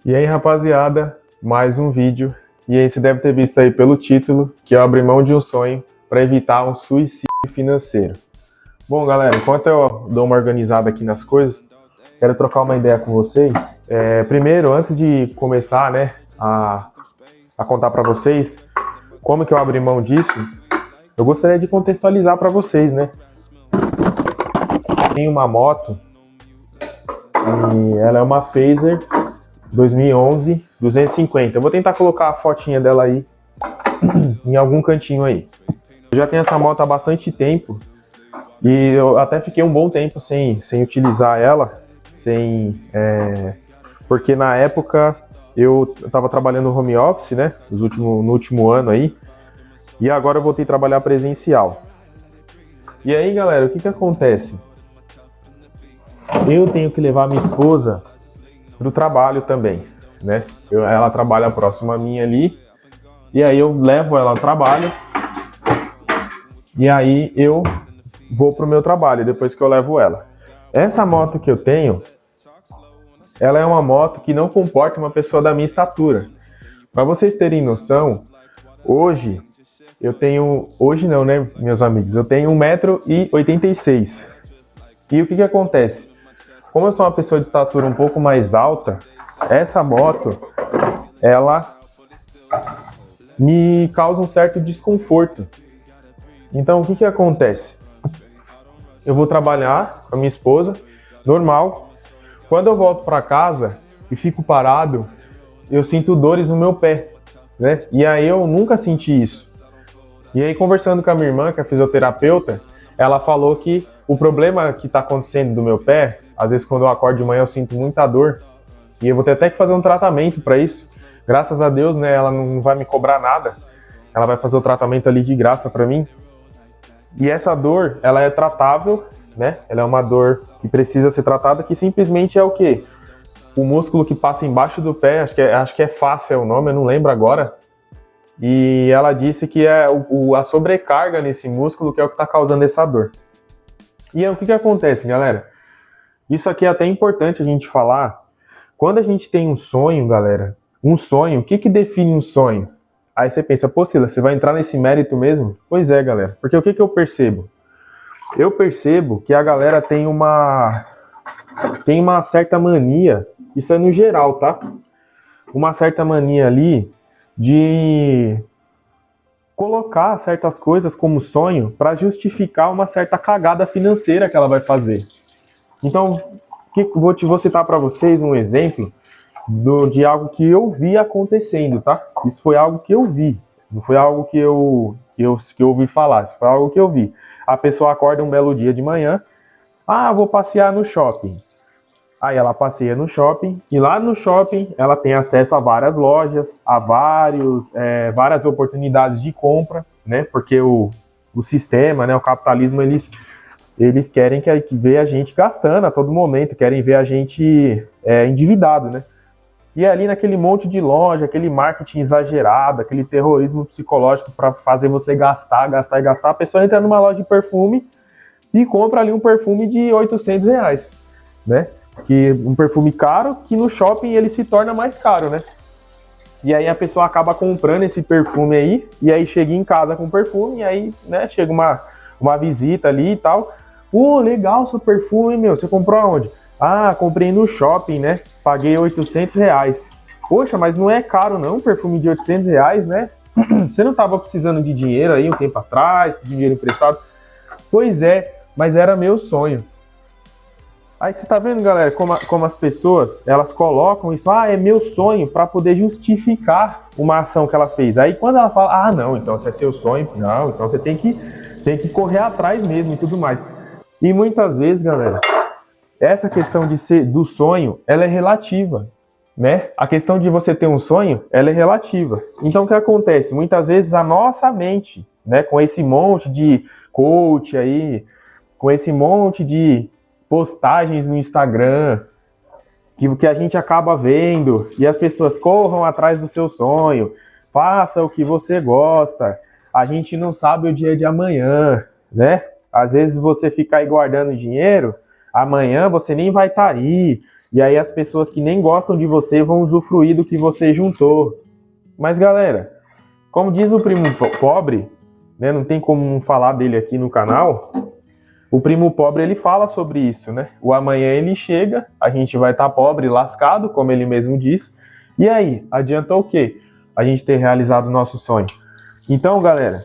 E aí, rapaziada, mais um vídeo. E aí você deve ter visto aí pelo título que eu abri mão de um sonho para evitar um suicídio financeiro. Bom, galera, enquanto eu dou uma organizada aqui nas coisas, quero trocar uma ideia com vocês. Primeiro, antes de começar, né, a contar para vocês como que eu abri mão disso, eu gostaria de contextualizar para vocês, né? Tem uma moto e ela é uma Fazer 2011 250. Eu vou tentar colocar a fotinha dela aí em algum cantinho aí. Eu já tenho essa moto há bastante tempo e eu até fiquei um bom tempo sem utilizar ela, porque na época eu estava trabalhando no home office, né, no último ano aí, e agora eu voltei a trabalhar presencial. E aí, galera, o que acontece? Eu tenho que levar minha esposa pro trabalho também, né? Ela trabalha próxima a mim ali, e aí eu levo ela ao trabalho, e aí eu vou pro meu trabalho depois que eu levo ela. Essa moto que eu tenho, ela é uma moto que não comporta uma pessoa da minha estatura. Para vocês terem noção, hoje não, né, meus amigos? Eu tenho 1,86 m. E o que acontece? Como eu sou uma pessoa de estatura um pouco mais alta, essa moto, ela me causa um certo desconforto. Então, o que acontece? Eu vou trabalhar com a minha esposa, normal. Quando eu volto para casa e fico parado, eu sinto dores no meu pé, né? E aí eu nunca senti isso. E aí, conversando com a minha irmã, que é fisioterapeuta, ela falou que o problema que está acontecendo do meu pé, às vezes quando eu acordo de manhã eu sinto muita dor, e eu vou ter até que fazer um tratamento para isso. Graças a Deus, né, ela não vai me cobrar nada, ela vai fazer o tratamento ali de graça para mim. E essa dor, ela é tratável, né? Ela é uma dor que precisa ser tratada, que simplesmente é o quê? O músculo que passa embaixo do pé, acho que é fáscia é o nome, eu não lembro agora. E ela disse que é a sobrecarga nesse músculo que é o que está causando essa dor. E aí, o que acontece, galera? Isso aqui é até importante a gente falar. Quando a gente tem um sonho, galera, o que define um sonho? Aí você pensa, pô, Silas, você vai entrar nesse mérito mesmo? Pois é, galera. Porque o que eu percebo? Eu percebo que a galera tem uma certa mania, isso é no geral, tá? Uma certa mania ali de colocar certas coisas como sonho para justificar uma certa cagada financeira que ela vai fazer. Então, vou citar para vocês um exemplo de algo que eu vi acontecendo, tá? Isso foi algo que eu vi, não foi algo que eu ouvi falar, isso foi algo que eu vi. A pessoa acorda um belo dia de manhã, vou passear no shopping. Aí ela passeia no shopping, e lá no shopping ela tem acesso a várias lojas, a várias oportunidades de compra, né? Porque o sistema, né, o capitalismo, eles querem ver a gente gastando a todo momento, querem ver a gente endividado, né? E ali naquele monte de loja, aquele marketing exagerado, aquele terrorismo psicológico para fazer você gastar, a pessoa entra numa loja de perfume e compra ali um perfume de R$800, né? Que um perfume caro, que no shopping ele se torna mais caro, né? E aí a pessoa acaba comprando esse perfume aí, e aí chega em casa com o perfume, e aí, né, chega uma visita ali e tal. Legal seu perfume, meu, você comprou aonde? Comprei no shopping, né? Paguei R$800. Poxa, mas não é caro não, perfume de R$800, né? Você não estava precisando de dinheiro aí um tempo atrás, de dinheiro emprestado? Pois é, mas era meu sonho. Aí você tá vendo, galera, como as pessoas, elas colocam isso, é meu sonho, para poder justificar uma ação que ela fez. Aí quando ela fala, não, então se é seu sonho, não, então você tem que correr atrás mesmo e tudo mais. E muitas vezes, galera, essa questão do sonho, ela é relativa, né? A questão de você ter um sonho, ela é relativa. Então o que acontece? Muitas vezes a nossa mente, né, com esse monte de coach aí, com esse monte de postagens no Instagram, que a gente acaba vendo, e as pessoas corram atrás do seu sonho, faça o que você gosta, a gente não sabe o dia de amanhã, né? Às vezes você fica aí guardando dinheiro, amanhã você nem vai estar aí, E aí as pessoas que nem gostam de você vão usufruir do que você juntou. Mas galera, como diz o primo pobre, né, não tem como não falar dele aqui no canal, o primo pobre ele fala sobre isso, né? O amanhã ele chega, a gente vai estar pobre, lascado, como ele mesmo disse. E aí, adiantou o quê? A gente ter realizado o nosso sonho. Então, galera,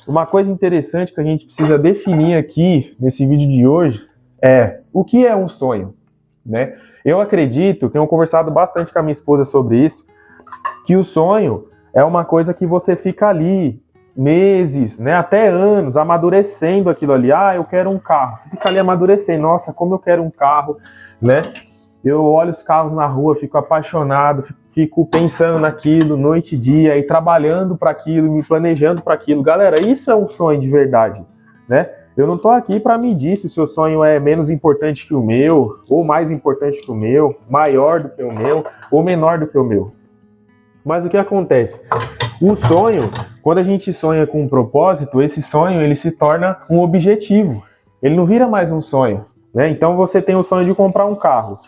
uma coisa interessante que a gente precisa definir aqui nesse vídeo de hoje é o que é um sonho, né? Eu acredito, tenho conversado bastante com a minha esposa sobre isso, que o sonho é uma coisa que você fica ali meses, né, até anos, amadurecendo aquilo ali. Ah, eu quero um carro. Fica ali amadurecendo. Nossa, como eu quero um carro, né? Eu olho os carros na rua, fico apaixonado, fico pensando naquilo noite e dia e trabalhando para aquilo, me planejando para aquilo. Galera, isso é um sonho de verdade, né? Eu não estou aqui para medir se o seu sonho é menos importante que o meu, ou mais importante que o meu, maior do que o meu, ou menor do que o meu. Mas o que acontece? O sonho, quando a gente sonha com um propósito, esse sonho ele se torna um objetivo. Ele não vira mais um sonho, né? Então você tem o sonho de comprar um carro.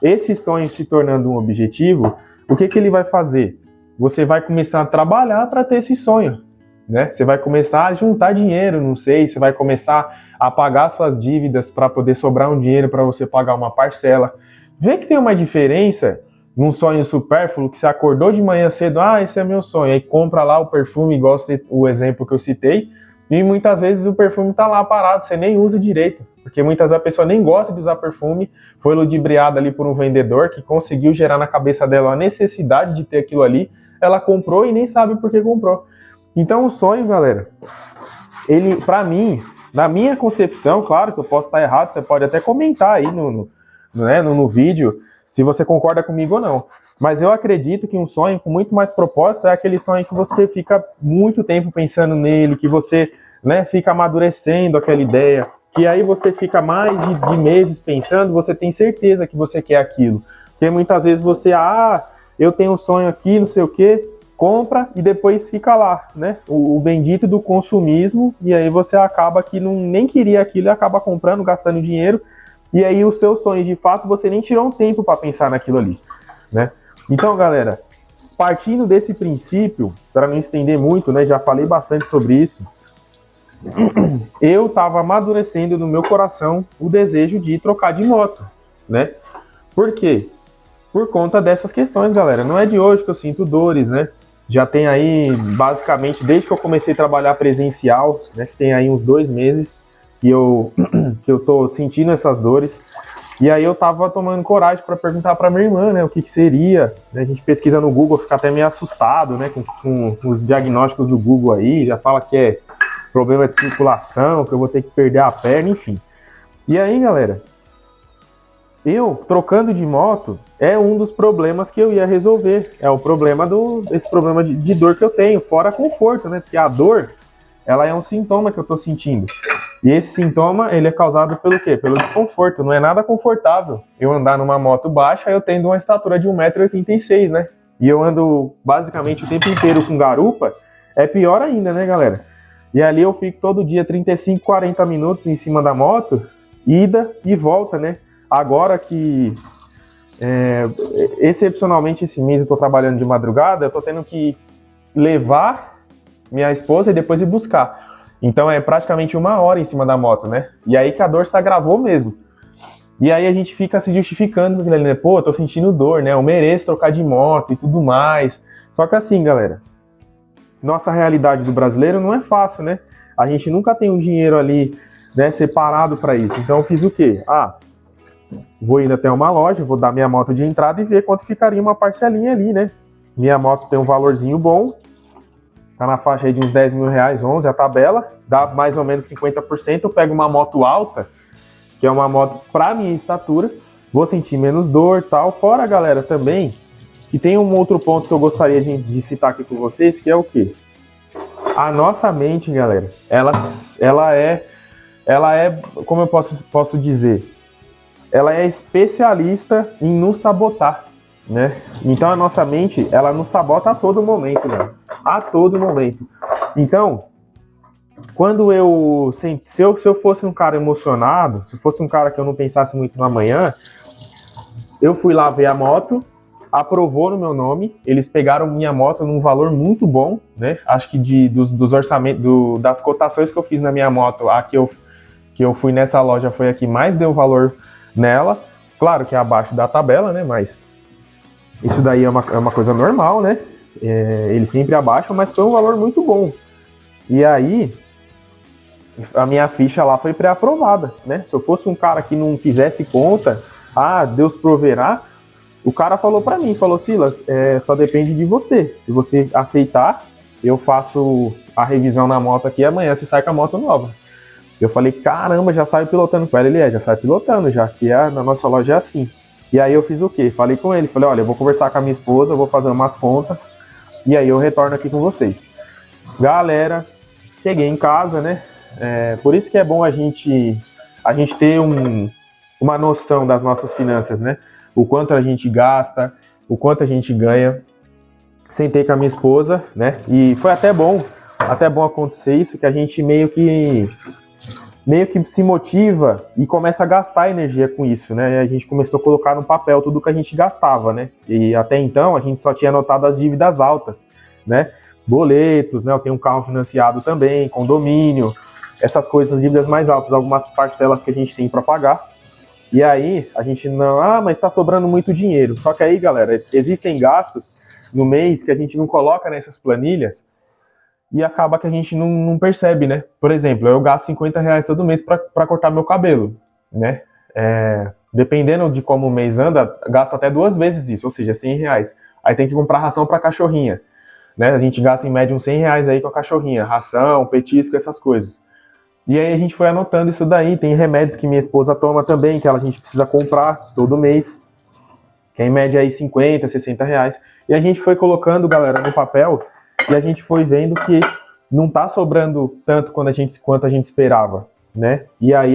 Esse sonho se tornando um objetivo, o que ele vai fazer? Você vai começar a trabalhar para ter esse sonho, né? Você vai começar a juntar dinheiro, não sei, você vai começar a pagar suas dívidas para poder sobrar um dinheiro para você pagar uma parcela. Vê que tem uma diferença num sonho supérfluo, que você acordou de manhã cedo, esse é meu sonho, aí compra lá o perfume, igual o exemplo que eu citei, e muitas vezes o perfume tá lá parado, você nem usa direito, porque muitas vezes a pessoa nem gosta de usar perfume, foi ludibriada ali por um vendedor que conseguiu gerar na cabeça dela a necessidade de ter aquilo ali, ela comprou e nem sabe por que comprou. Então o sonho, galera, ele, pra mim, na minha concepção, claro que eu posso estar errado, você pode até comentar aí no vídeo, se você concorda comigo ou não. Mas eu acredito que um sonho com muito mais propósito é aquele sonho que você fica muito tempo pensando nele, que você, né, fica amadurecendo aquela ideia, que aí você fica mais de meses pensando, você tem certeza que você quer aquilo. Porque muitas vezes você, eu tenho um sonho aqui, não sei o quê, compra e depois fica lá, né? O bendito do consumismo, e aí você acaba que nem queria aquilo e acaba comprando, gastando dinheiro. E aí os seus sonhos, de fato, você nem tirou um tempo para pensar naquilo ali, né? Então, galera, partindo desse princípio, para não estender muito, né? Já falei bastante sobre isso. Eu estava amadurecendo no meu coração o desejo de trocar de moto, né? Por quê? Por conta dessas questões, galera. Não é de hoje que eu sinto dores, né? Já tem aí, basicamente, desde que eu comecei a trabalhar presencial, né? Que tem aí uns 2 meses, que eu tô sentindo essas dores. E aí eu tava tomando coragem para perguntar para minha irmã, né, o que seria. A gente pesquisa no Google, fica até meio assustado, né, com os diagnósticos do Google aí, já fala que é problema de circulação, que eu vou ter que perder a perna, enfim. E aí, galera, eu trocando de moto é um dos problemas que eu ia resolver. É o problema esse problema de dor que eu tenho, fora conforto, né, porque a dor, ela é um sintoma que eu tô sentindo. E esse sintoma, ele é causado pelo quê? Pelo desconforto. Não é nada confortável eu andar numa moto baixa, eu tendo uma estatura de 1,86 m, né? E eu ando basicamente o tempo inteiro com garupa, é pior ainda, né, galera? E ali eu fico todo dia 35, 40 minutos em cima da moto, ida e volta, né? Agora que, excepcionalmente esse mês eu tô trabalhando de madrugada, eu tô tendo que levar minha esposa e depois ir buscar. Então é praticamente 1 hora em cima da moto, né? E aí que a dor se agravou mesmo. E aí a gente fica se justificando, né? Pô, tô sentindo dor, né? Eu mereço trocar de moto e tudo mais. Só que assim, galera, nossa realidade do brasileiro não é fácil, né? A gente nunca tem um dinheiro ali, né, separado para isso. Então eu fiz o quê? Vou ir até uma loja, vou dar minha moto de entrada e ver quanto ficaria uma parcelinha ali, né? Minha moto tem um valorzinho bom, tá na faixa aí de uns 10 mil reais, 11 a tabela, dá mais ou menos 50%, eu pego uma moto alta, que é uma moto pra minha estatura, vou sentir menos dor e tal. Fora, galera, também, que tem um outro ponto que eu gostaria de citar aqui com vocês, que é o quê? A nossa mente, galera, ela é, como eu posso dizer, ela é especialista em nos sabotar, né? Então a nossa mente, ela nos sabota a todo momento, né? A todo momento. Então, quando se eu fosse um cara emocionado, se fosse um cara que eu não pensasse muito no amanhã, Eu fui lá ver a moto, aprovou no meu nome, eles pegaram minha moto num valor muito bom, né? Acho que dos orçamentos, das cotações que eu fiz na minha moto, que eu fui nessa loja foi a que mais deu valor nela. Claro que é abaixo da tabela, né? Mas isso daí é uma coisa normal, né? Eles sempre abaixam, mas foi um valor muito bom. E aí, a minha ficha lá foi pré-aprovada, né? Se eu fosse um cara que não fizesse conta, Deus proverá, o cara falou pra mim, falou, Silas, só depende de você. Se você aceitar, eu faço a revisão na moto aqui e amanhã você sai com a moto nova. Eu falei, caramba, já saio pilotando com ela. Ele já sai pilotando, já que na nossa loja é assim. E aí eu fiz o quê? Falei com ele, falei, olha, eu vou conversar com a minha esposa, vou fazer umas contas, e aí eu retorno aqui com vocês. Galera, cheguei em casa, né? Por isso que é bom a gente ter uma noção das nossas finanças, né? O quanto a gente gasta, o quanto a gente ganha. Sentei com a minha esposa, né? E foi até bom acontecer isso, que a gente meio que se motiva e começa a gastar energia com isso, né? E a gente começou a colocar no papel tudo que a gente gastava, né? E até então a gente só tinha anotado as dívidas altas, né? Boletos, né? Eu tenho um carro financiado também, condomínio, essas coisas, dívidas mais altas, algumas parcelas que a gente tem para pagar. E aí a gente não, mas está sobrando muito dinheiro. Só que aí, galera, existem gastos no mês que a gente não coloca nessas planilhas e acaba que a gente não percebe, né? Por exemplo, eu gasto R$50 todo mês para cortar meu cabelo, né? Dependendo de como o mês anda, gasto até 2 vezes isso, ou seja, R$100. Aí tem que comprar ração para cachorrinha, né? A gente gasta em média uns R$100 aí com a cachorrinha, ração, petisco, essas coisas. E aí a gente foi anotando isso daí, tem remédios que minha esposa toma também, que a gente precisa comprar todo mês, que é em média aí R$50, R$60. E a gente foi colocando, galera, no papel, e a gente foi vendo que não tá sobrando tanto quanto a gente esperava, né? E aí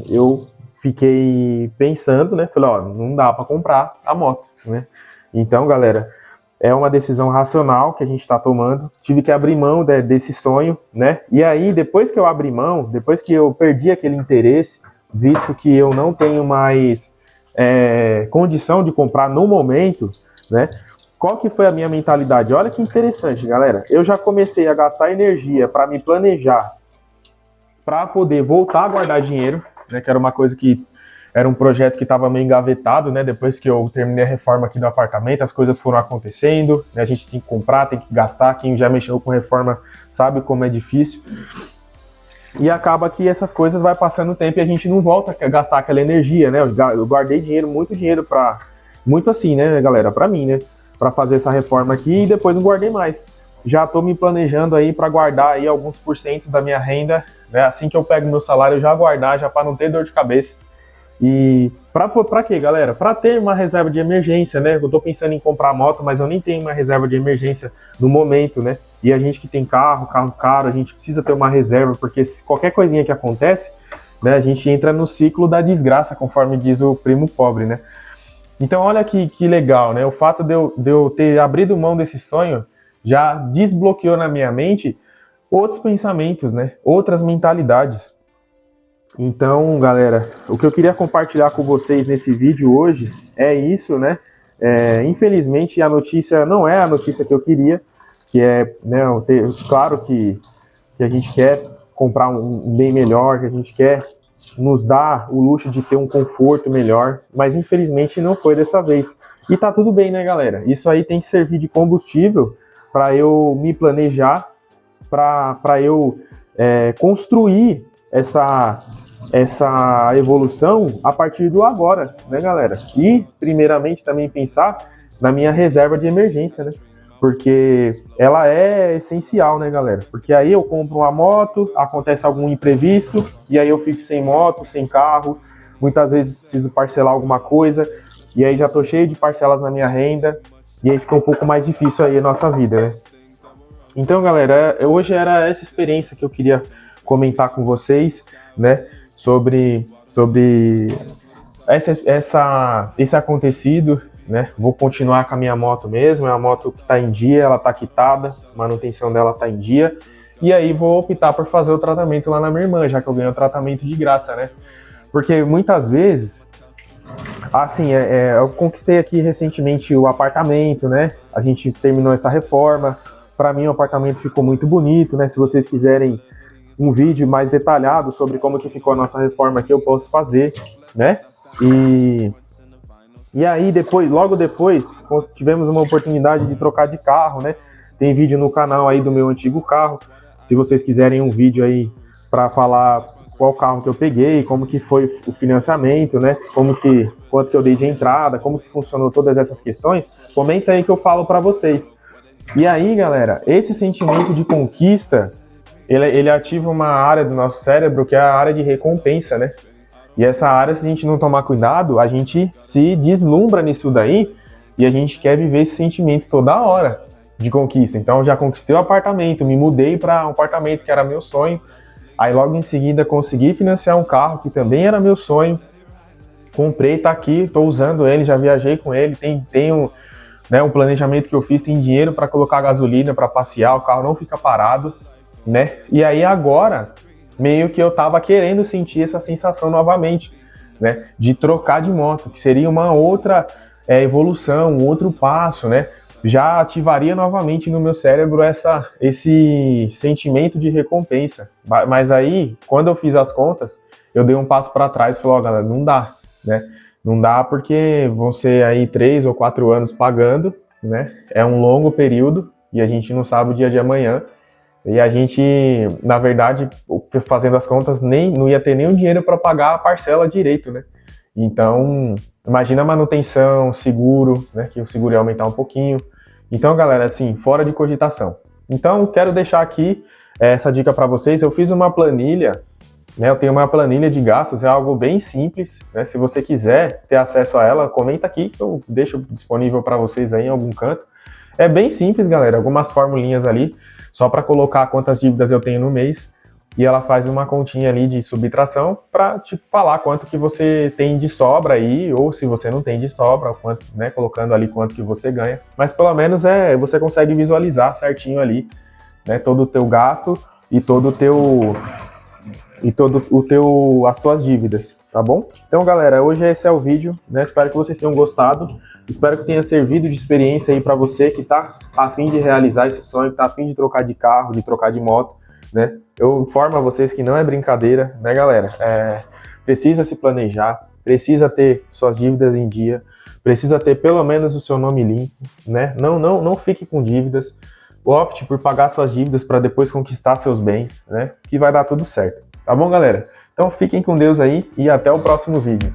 eu fiquei pensando, né? Falei, não dá para comprar a moto, né? Então, galera, é uma decisão racional que a gente está tomando. Tive que abrir mão desse sonho, né? E aí, depois que eu abri mão, depois que eu perdi aquele interesse, visto que eu não tenho mais condição de comprar no momento, né? Qual que foi a minha mentalidade? Olha que interessante, galera. Eu já comecei a gastar energia para me planejar, para poder voltar a guardar dinheiro, né? Que era uma coisa que era um projeto que estava meio engavetado, né? Depois que eu terminei a reforma aqui do apartamento, as coisas foram acontecendo, né? A gente tem que comprar, tem que gastar. Quem já mexeu com reforma sabe como é difícil. E acaba que essas coisas vai passando o tempo e a gente não volta a gastar aquela energia, né? Eu guardei dinheiro, muito assim, né, galera? Para mim, né? Para fazer essa reforma aqui e depois não guardei mais. Já estou me planejando aí para guardar aí alguns porcentos da minha renda, né? Assim que eu pego meu salário, eu já guardar, já para não ter dor de cabeça. E pra quê, galera? Pra ter uma reserva de emergência, né? Eu tô pensando em comprar moto, mas eu nem tenho uma reserva de emergência no momento, né? E a gente que tem carro caro, a gente precisa ter uma reserva, porque se qualquer coisinha que acontece, né, a gente entra no ciclo da desgraça, conforme diz o primo pobre, né? Então olha que legal, né? O fato de eu ter abrido mão desse sonho já desbloqueou na minha mente outros pensamentos, né? Outras mentalidades. Então, galera, o que eu queria compartilhar com vocês nesse vídeo hoje é isso, né? Infelizmente, a notícia não é a notícia que eu queria, que é, né, claro que a gente quer comprar um bem melhor, que a gente quer nos dar o luxo de ter um conforto melhor, mas infelizmente não foi dessa vez. E tá tudo bem, né, galera? Isso aí tem que servir de combustível para eu me planejar, para eu construir essa evolução a partir do agora, né, galera? E, primeiramente, também pensar na minha reserva de emergência, né? Porque ela é essencial, né, galera? Porque aí eu compro uma moto, acontece algum imprevisto, e aí eu fico sem moto, sem carro, muitas vezes preciso parcelar alguma coisa, e aí já tô cheio de parcelas na minha renda, e aí fica um pouco mais difícil aí a nossa vida, né? Então, galera, hoje era essa experiência que eu queria comentar com vocês, né? Sobre esse acontecido, né? Vou continuar com a minha moto mesmo, é uma moto que está em dia, ela está quitada, a manutenção dela está em dia, e aí vou optar por fazer o tratamento lá na minha irmã, já que eu ganhei o tratamento de graça, né? Porque muitas vezes Assim, eu conquistei aqui recentemente o apartamento, né? A gente terminou essa reforma. Para mim, o apartamento ficou muito bonito, né? Se vocês quiserem um vídeo mais detalhado sobre como que ficou a nossa reforma aqui, eu posso fazer, né? E aí, logo depois, tivemos uma oportunidade de trocar de carro, né? Tem vídeo no canal aí do meu antigo carro. Se vocês quiserem um vídeo aí para falar qual carro que eu peguei, como que foi o financiamento, né? Quanto que eu dei de entrada, como que funcionou todas essas questões, comenta aí que eu falo para vocês. E aí, galera, esse sentimento de conquista, ele ativa uma área do nosso cérebro que é a área de recompensa, né? E essa área, se a gente não tomar cuidado, a gente se deslumbra nisso daí e a gente quer viver esse sentimento toda hora de conquista. Então, eu já conquistei o apartamento, me mudei para um apartamento que era meu sonho. Aí, logo em seguida, consegui financiar um carro que também era meu sonho. Comprei, tá aqui, tô usando ele, já viajei com ele. Tem um planejamento que eu fiz, tem dinheiro para colocar gasolina, para passear, o carro não fica parado, né? E aí, agora, meio que eu tava querendo sentir essa sensação novamente, né? De trocar de moto, que seria uma outra evolução, um outro passo, né? Já ativaria novamente no meu cérebro esse sentimento de recompensa. Mas aí, quando eu fiz as contas, eu dei um passo para trás e falei, ó, galera, não dá, né? Não dá porque vão ser aí 3 ou 4 anos pagando, né? É um longo período e a gente não sabe o dia de amanhã. E a gente, na verdade, fazendo as contas, não ia ter nenhum dinheiro para pagar a parcela direito, né? Então, imagina a manutenção, seguro, né? Que o seguro ia aumentar um pouquinho. Então, galera, assim, fora de cogitação. Então, quero deixar aqui essa dica para vocês. Eu fiz uma planilha, né? Eu tenho uma planilha de gastos, é algo bem simples, né? Se você quiser ter acesso a ela, comenta aqui que eu deixo disponível para vocês aí em algum canto. É bem simples, galera, algumas formulinhas ali, só para colocar quantas dívidas eu tenho no mês, e ela faz uma continha ali de subtração para te falar quanto que você tem de sobra aí, ou se você não tem de sobra, quanto, né, colocando ali quanto que você ganha. Mas pelo menos você consegue visualizar certinho ali, né, todo o teu gasto e as suas dívidas, tá bom? Então, galera, hoje esse é o vídeo, né? Espero que vocês tenham gostado. Espero que tenha servido de experiência aí para você que tá a fim de realizar esse sonho, que tá a fim de trocar de carro, de trocar de moto, né? Eu informo a vocês que não é brincadeira, né, galera? Precisa se planejar, precisa ter suas dívidas em dia, precisa ter pelo menos o seu nome limpo, né? Não fique com dívidas. Opte por pagar suas dívidas para depois conquistar seus bens, né? Que vai dar tudo certo. Tá bom, galera? Então fiquem com Deus aí e até o próximo vídeo.